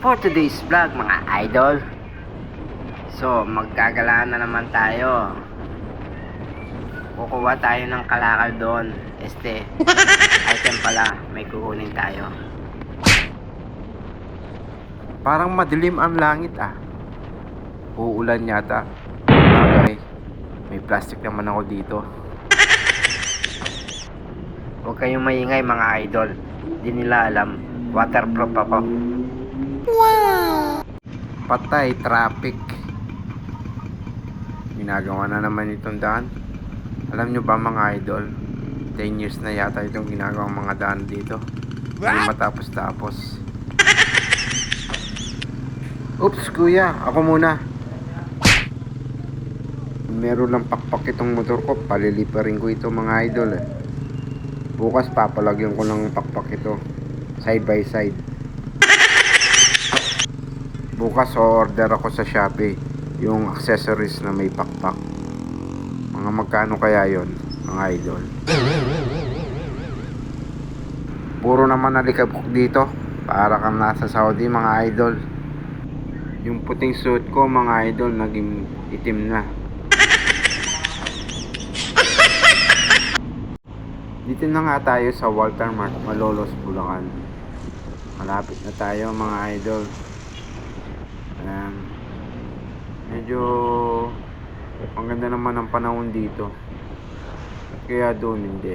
For today's vlog mga idol, so magkagalaan na naman tayo. Kukuha tayo ng kalakal doon. Item pala, may kukunin tayo. Parang madilim ang langit ah. Uulan yata. Bagay, may plastic naman ako dito. Huwag kayong maingay mga idol. Di nila alam, waterproof ako. Patay, traffic. Ginagawa na naman itong daan. Alam nyo ba mga idol, 10 years na yata itong ginagawang mga daan dito. Hindi matapos-tapos. Oops kuya, ako muna. Meron lang pakpak itong motor ko, paliliparin ko ito mga idol eh. Bukas papalagyan ko ng pakpak ito, side by side. Bukas order ako sa Shopee yung accessories na may pakpak. Mga magkano kaya yon mga idol? Puro naman nalikabok dito, para kang nasa Saudi mga idol. Yung puting suit ko mga idol naging itim na. Dito na nga tayo sa Walter Mart, Malolos, Bulacan. Malapit na tayo mga idol. Medyo ang ganda naman ng panahon dito. Kaya doon hindi.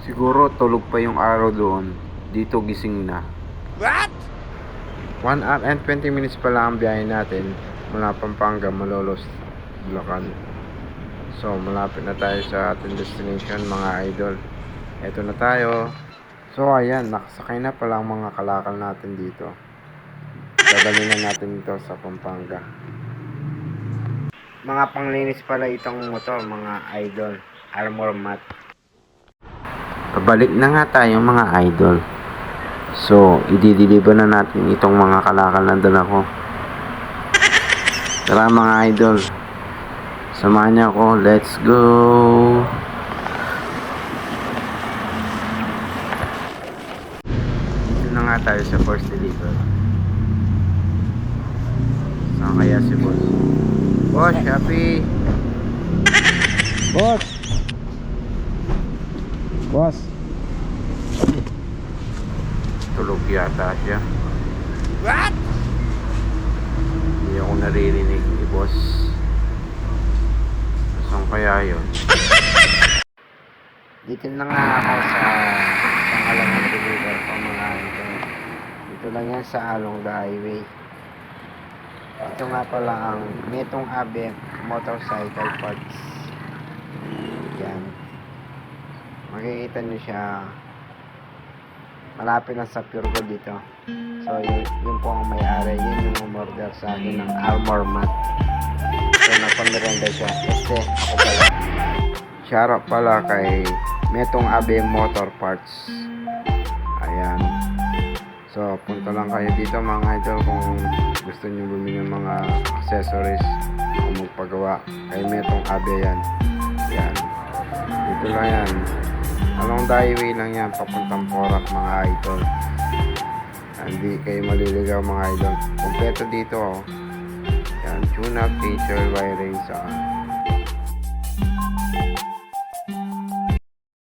Siguro tulog pa yung araw doon. Dito gising na. What? 1 hour and 20 minutes pa lang ang biyahe natin mula Pampanga, Malolos, Bulacan. So malapit na tayo sa ating destination mga idol. Eto na tayo. So ayan, nakasakay na pala ang mga kalakal natin dito. Dadalhin na natin ito sa Pampanga. Mga panglinis pala itong motor mga idol, armor mat. Pabalik na nga tayo mga idol. So, i-deliver na natin itong mga kalakal na dala ko. Tara mga idol, samahan niyo ako, let's go! Dito na nga tayo sa first deliver. Saan kaya si boss? Boss, Shopee! Boss! Boss! Tulog yata siya. What? Hindi ako naririnig ni boss. Saan kaya yun? Dito na nga ako sa pangalawang deliver ko mga idol. Dito lang yan sa along the highway. Ito nga pala ang Metong Abe motorcycle parts. Yan. Makikita nyo siya. Malapit lang sa Pure Gold dito. So yun po ang may-ari. Yun yung umorder sa akin ng armor mat. So napamiranda siya. Kasi ako pala. Shoutout pala kay Metong Abe Motor Parts. Ayan. So punta lang kayo dito mga idol kung gusto nyo bumili ng mga accessories o magpagawa. Kay Metong Abe yan. Yan. Dito lang yan. Along the highway lang yan, papuntang Porac mga idol. Hindi kayo maliligaw mga idol. Kompleto dito oh. Yan, tune up, feature, wiring, saan.